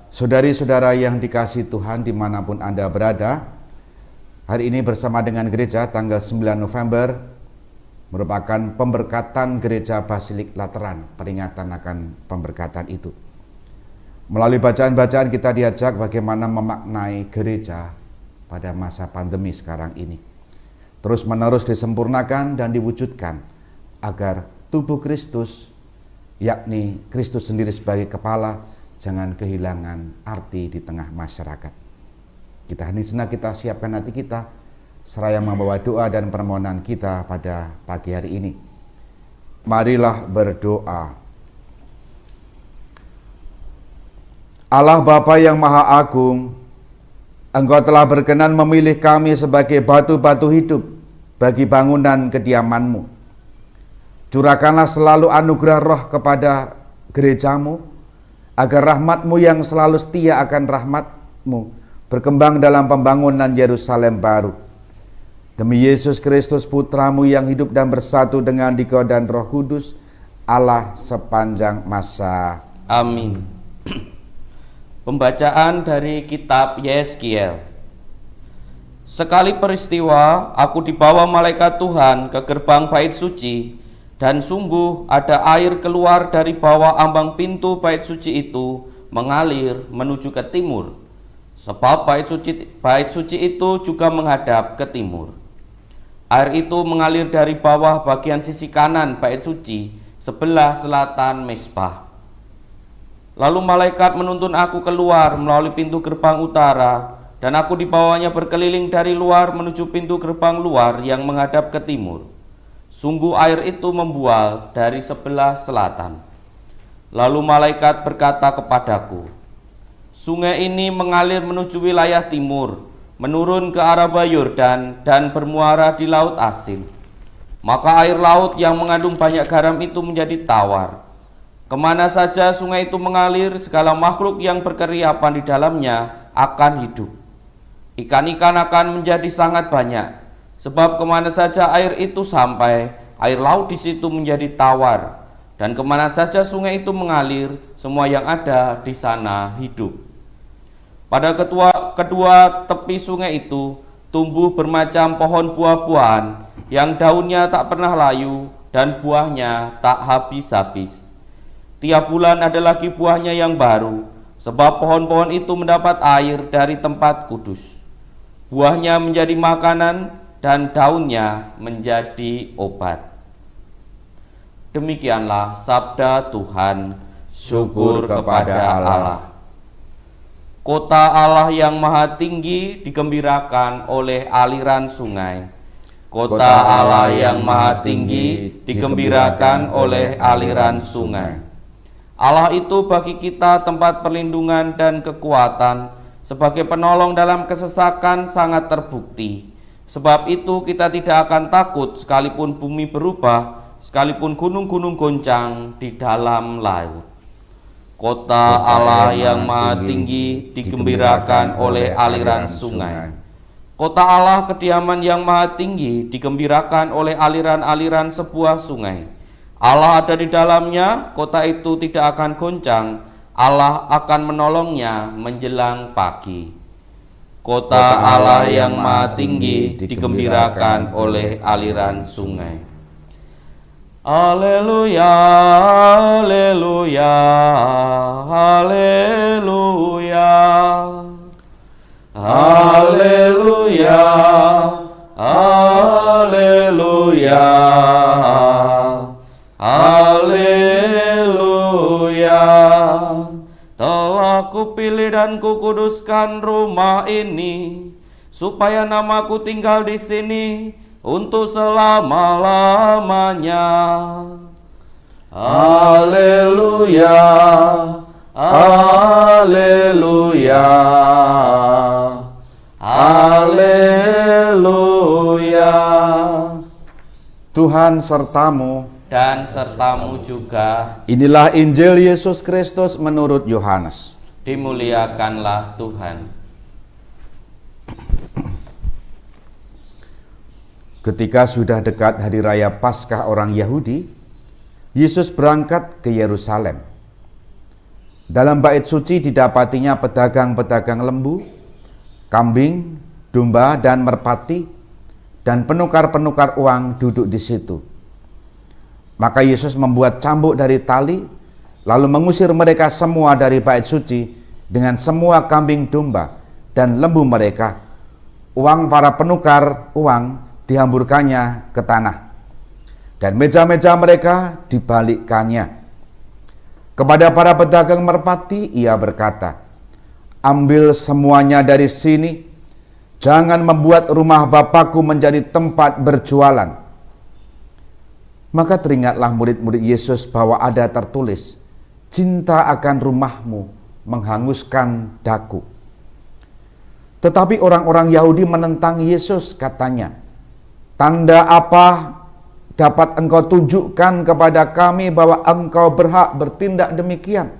Saudari-saudara yang dikasihi Tuhan dimanapun Anda berada, hari ini bersama dengan gereja tanggal 9 November merupakan pemberkatan gereja Basilik Lateran, peringatan akan pemberkatan itu. Melalui bacaan-bacaan kita diajak bagaimana memaknai gereja pada masa pandemi sekarang ini. Terus menerus disempurnakan dan diwujudkan agar tubuh Kristus, yakni Kristus sendiri sebagai kepala, jangan kehilangan arti di tengah masyarakat. Kita hening sejenak, kita siapkan hati kita, seraya membawa doa dan permohonan kita pada pagi hari ini. Marilah berdoa. Allah Bapa yang Maha Agung, Engkau telah berkenan memilih kami sebagai batu-batu hidup bagi bangunan kediaman-Mu. Curahkanlah selalu anugerah roh kepada gereja-Mu, agar rahmat-Mu yang selalu setia akan rahmat-Mu berkembang dalam pembangunan Yerusalem baru. Demi Yesus Kristus Putra-Mu yang hidup dan bersatu dengan Dikau dan Roh Kudus, Allah sepanjang masa. Amin. Pembacaan dari kitab Yeskiel. Sekali peristiwa, aku dibawa malaikat Tuhan ke gerbang bait suci, dan sungguh ada air keluar dari bawah ambang pintu bait suci itu mengalir menuju ke timur, sebab bait suci itu juga menghadap ke timur. Air itu mengalir dari bawah bagian sisi kanan bait suci sebelah selatan mezbah. Lalu malaikat menuntun aku keluar melalui pintu gerbang utara, dan aku dibawanya berkeliling dari luar menuju pintu gerbang luar yang menghadap ke timur. Sungguh air itu membual dari sebelah selatan. Lalu malaikat berkata kepadaku, sungai ini mengalir menuju wilayah timur, menurun ke arah Yordan dan bermuara di Laut Asin. Maka air laut yang mengandung banyak garam itu menjadi tawar. Kemana saja sungai itu mengalir, segala makhluk yang berkeriapan di dalamnya akan hidup. Ikan-ikan akan menjadi sangat banyak, sebab kemana saja air itu sampai, air laut di situ menjadi tawar. Dan kemana saja sungai itu mengalir, semua yang ada di sana hidup. Pada kedua tepi sungai itu tumbuh bermacam pohon buah-buahan, yang daunnya tak pernah layu dan buahnya tak habis-habis. Tiap bulan ada lagi buahnya yang baru, sebab pohon-pohon itu mendapat air dari tempat kudus. Buahnya menjadi makanan dan daunnya menjadi obat. Demikianlah sabda Tuhan. Syukur kepada Allah. Kota Allah yang maha tinggi digembirakan oleh aliran sungai. Kota Allah yang maha tinggi digembirakan oleh aliran sungai. Allah itu bagi kita tempat perlindungan dan kekuatan, sebagai penolong dalam kesesakan sangat terbukti. Sebab itu kita tidak akan takut sekalipun bumi berubah, sekalipun gunung-gunung goncang di dalam laut. Kota Allah yang maha tinggi digembirakan oleh aliran sungai. Kota Allah kediaman yang maha tinggi digembirakan oleh aliran-aliran sebuah sungai. Allah ada di dalamnya, kota itu tidak akan goncang, Allah akan menolongnya menjelang pagi. Kota Allah yang maha tinggi digembirakan oleh aliran sungai. Haleluya, haleluya, haleluya, haleluya, haleluya. Haleluya. Telah kupilih dan kukuduskan rumah ini, supaya namaku tinggal di sini untuk selama-lamanya. Haleluya. Haleluya. Haleluya. Tuhan sertamu dan sertamu juga. Inilah Injil Yesus Kristus menurut Yohanes. Dimuliakanlah Tuhan. Ketika sudah dekat hari raya Paskah orang Yahudi, Yesus berangkat ke Yerusalem. Dalam bait suci didapatinya pedagang-pedagang lembu, kambing, domba, dan merpati, dan penukar-penukar uang duduk di situ. Maka Yesus membuat cambuk dari tali, lalu mengusir mereka semua dari bait suci dengan semua kambing domba dan lembu mereka. Uang para penukar uang dihamburkannya ke tanah, dan meja-meja mereka dibalikkannya. Kepada para pedagang merpati ia berkata, "Ambil semuanya dari sini, jangan membuat rumah Bapakku menjadi tempat berjualan." Maka teringatlah murid-murid Yesus bahwa ada tertulis, "Cinta akan rumahmu menghanguskan daku." Tetapi orang-orang Yahudi menentang Yesus, katanya, "Tanda apa dapat engkau tunjukkan kepada kami bahwa engkau berhak bertindak demikian?"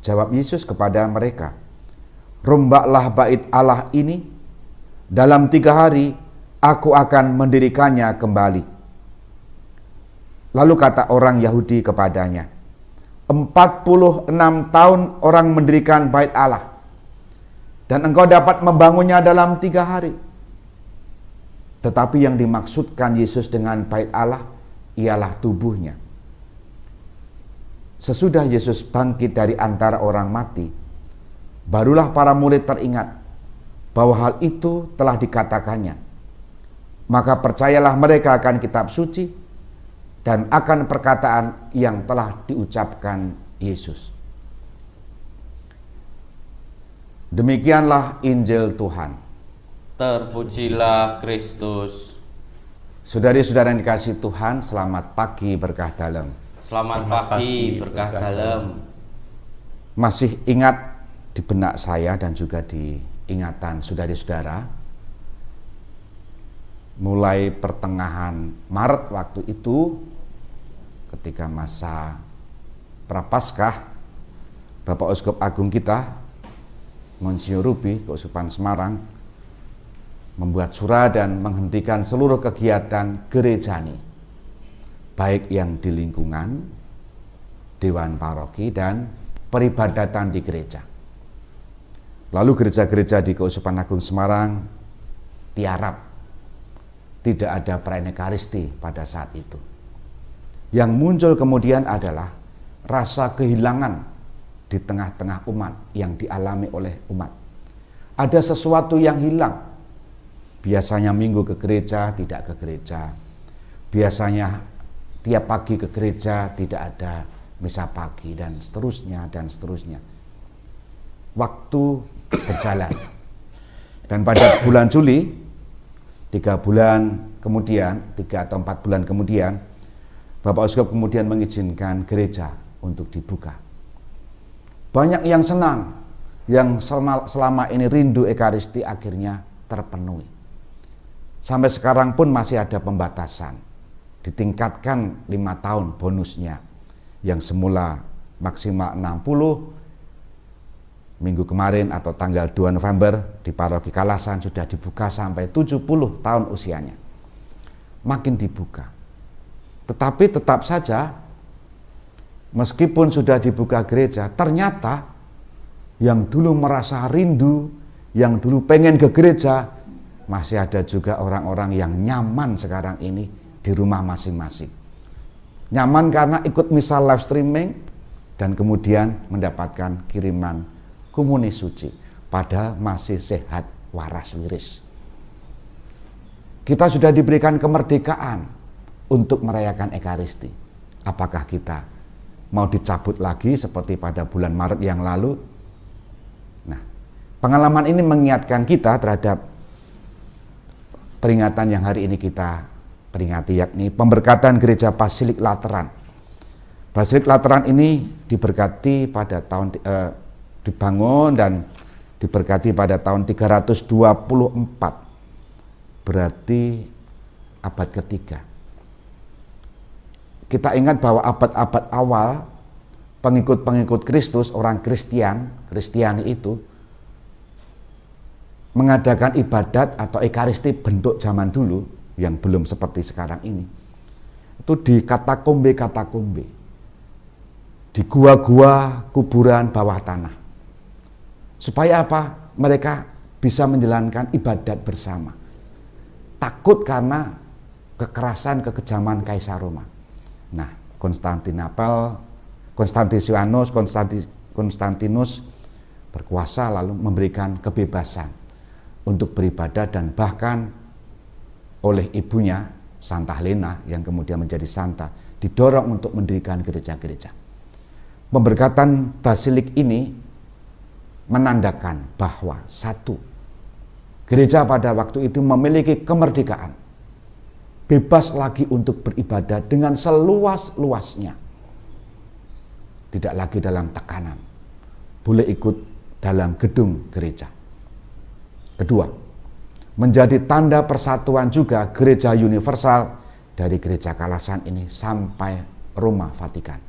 Jawab Yesus kepada mereka, "Rombaklah bait Allah ini, dalam 3 hari aku akan mendirikannya kembali." Lalu kata orang Yahudi kepadanya, 46 tahun orang mendirikan bait Allah, dan engkau dapat membangunnya dalam 3 hari. Tetapi yang dimaksudkan Yesus dengan bait Allah ialah tubuhnya. Sesudah Yesus bangkit dari antara orang mati, barulah para murid teringat bahwa hal itu telah dikatakannya. Maka percayalah mereka akan kitab suci dan akan perkataan yang telah diucapkan Yesus. Demikianlah Injil Tuhan. Terpujilah Kristus. Saudari-saudara yang dikasihi Tuhan, selamat pagi berkah dalam. Selamat pagi berkah dalam. Masih ingat di benak saya dan juga di ingatan saudari-saudara, mulai pertengahan Maret waktu itu, ketika masa Prapaskah, Bapak Uskup Agung kita, Monsinyur Ruby, Keuskupan Semarang, membuat surat dan menghentikan seluruh kegiatan gerejani, baik yang di lingkungan Dewan Paroki dan peribadatan di gereja. Lalu gereja-gereja di Keuskupan Agung Semarang tiarap, tidak ada perayaan Ekaristi pada saat itu. Yang muncul kemudian adalah rasa kehilangan di tengah-tengah umat yang dialami oleh umat. Ada sesuatu yang hilang. Biasanya minggu ke gereja, tidak ke gereja. Biasanya tiap pagi ke gereja, tidak ada misa pagi, dan seterusnya, dan seterusnya. Waktu berjalan. Dan pada bulan Juli, 3 bulan kemudian, 3 atau 4 bulan kemudian, Bapak Uskup kemudian mengizinkan gereja untuk dibuka. Banyak yang senang, yang selama ini rindu Ekaristi akhirnya terpenuhi. Sampai sekarang pun masih ada pembatasan, ditingkatkan 5 tahun bonusnya, yang semula maksimal 60, minggu kemarin atau tanggal 2 November di Paroki Kalasan sudah dibuka sampai 70 tahun usianya. Makin dibuka. Tetapi tetap saja, meskipun sudah dibuka gereja, ternyata yang dulu merasa rindu, yang dulu pengen ke gereja, masih ada juga orang-orang yang nyaman sekarang ini di rumah masing-masing. Nyaman karena ikut misa live streaming dan kemudian mendapatkan kiriman komuni suci, padahal masih sehat waras wiris. Kita sudah diberikan kemerdekaan untuk merayakan Ekaristi. Apakah kita mau dicabut lagi seperti pada bulan Maret yang lalu? Nah, pengalaman ini mengingatkan kita terhadap peringatan yang hari ini kita peringati, yakni pemberkatan Gereja Basilik Lateran. Basilik Lateran ini diberkati pada dibangun dan diberkati pada tahun 324, berarti abad ketiga. Kita ingat bahwa abad-abad awal pengikut-pengikut Kristus, orang Kristiani itu mengadakan ibadat atau Ekaristi bentuk zaman dulu yang belum seperti sekarang ini. Itu di katakombe. di gua-gua kuburan bawah tanah. Supaya apa? Mereka bisa menjalankan ibadat bersama. Takut karena kekerasan, kekejaman Kaisar Roma. Nah, Konstantinus berkuasa lalu memberikan kebebasan untuk beribadah, dan bahkan oleh ibunya Santa Helena yang kemudian menjadi santa didorong untuk mendirikan gereja-gereja. Pemberkatan basilik ini menandakan bahwa satu, gereja pada waktu itu memiliki kemerdekaan, bebas lagi untuk beribadah dengan seluas-luasnya, tidak lagi dalam tekanan, boleh ikut dalam gedung gereja. Kedua, menjadi tanda persatuan juga gereja universal dari gereja Kalasan ini sampai Roma Vatikan.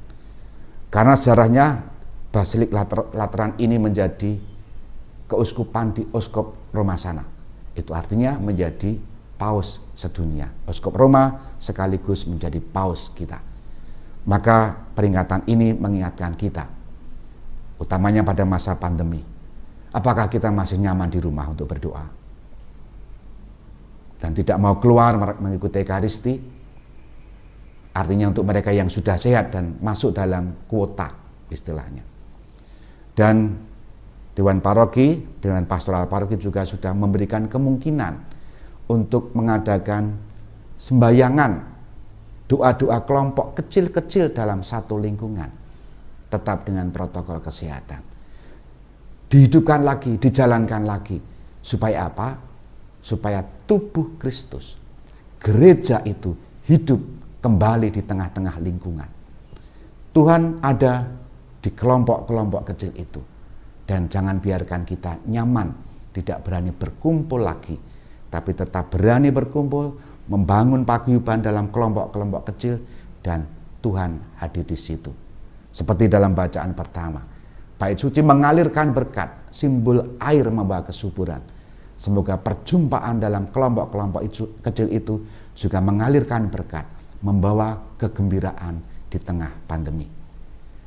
Karena sejarahnya Basilik Lateran ini menjadi keuskupan di Uskup Roma sana. Itu artinya menjadi paus sedunia. Uskup Roma sekaligus menjadi paus kita. Maka peringatan ini mengingatkan kita, utamanya pada masa pandemi. Apakah kita masih nyaman di rumah untuk berdoa? Dan tidak mau keluar mengikuti Ekaristi? Artinya untuk mereka yang sudah sehat dan masuk dalam kuota istilahnya. Dan Dewan Paroki, Dewan Pastoral Paroki juga sudah memberikan kemungkinan untuk mengadakan sembayangan, doa-doa kelompok kecil-kecil dalam satu lingkungan, tetap dengan protokol kesehatan. Dihidupkan lagi, dijalankan lagi. Supaya apa? Supaya tubuh Kristus, gereja itu hidup kembali di tengah-tengah lingkungan. Tuhan ada di kelompok-kelompok kecil itu. Dan jangan biarkan kita nyaman, tidak berani berkumpul lagi, tapi tetap berani berkumpul, membangun paguyuban dalam kelompok-kelompok kecil, dan Tuhan hadir di situ. Seperti dalam bacaan pertama, bait suci mengalirkan berkat, simbol air membawa kesuburan. Semoga perjumpaan dalam kelompok-kelompok kecil itu juga mengalirkan berkat, membawa kegembiraan di tengah pandemi.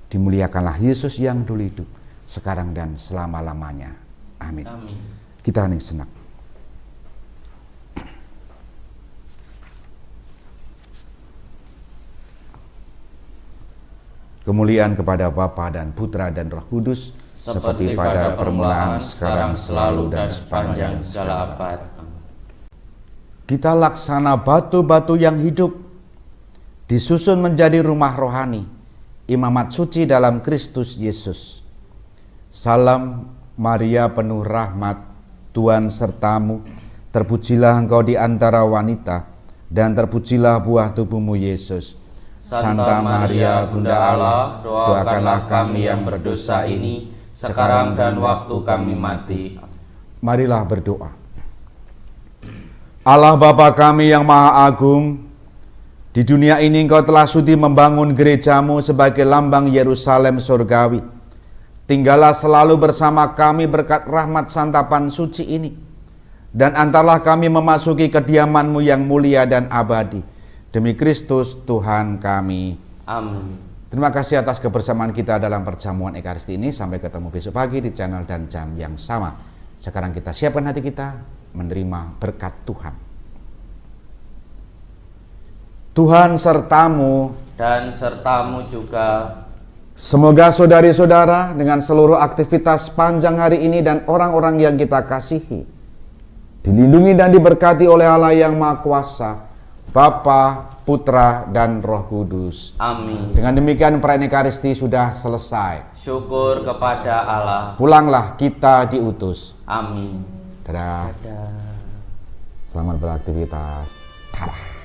Dimuliakanlah Yesus yang dulu hidup, sekarang dan selama-lamanya. Amin. Amin. Kita hening senak. Kemuliaan kepada Bapa dan Putra dan Roh Kudus, seperti pada permulaan, sekarang, selalu, dan sepanjang segala abad. Kita laksana batu-batu yang hidup, disusun menjadi rumah rohani, imamat suci dalam Kristus Yesus. Salam Maria penuh rahmat, Tuhan sertamu, terpujilah engkau di antara wanita, dan terpujilah buah tubuhmu Yesus. Santa Maria Bunda Allah, doakanlah kami yang berdosa ini, sekarang dan waktu kami mati. Marilah berdoa. Allah Bapa kami yang Maha Agung, di dunia ini Engkau telah sudi membangun gerejamu sebagai lambang Yerusalem surgawi. Tinggallah selalu bersama kami berkat rahmat santapan suci ini, dan antarlah kami memasuki kediaman-Mu yang mulia dan abadi. Demi Kristus Tuhan kami. Amin. Terima kasih atas kebersamaan kita dalam perjamuan Ekaristi ini. Sampai ketemu besok pagi di channel dan jam yang sama. Sekarang kita siapkan hati kita menerima berkat Tuhan. Tuhan sertamu Dan sertamu juga. Semoga saudari-saudara dengan seluruh aktivitas panjang hari ini dan orang-orang yang kita kasihi dilindungi dan diberkati oleh Allah yang Maha Kuasa, Bapa, Putra, dan Roh Kudus. Amin. Dengan demikian perayaan Ekaristi sudah selesai. Syukur kepada Allah. Pulanglah, kita diutus. Amin. Dadah. Dadah. Selamat beraktivitas. Dadah.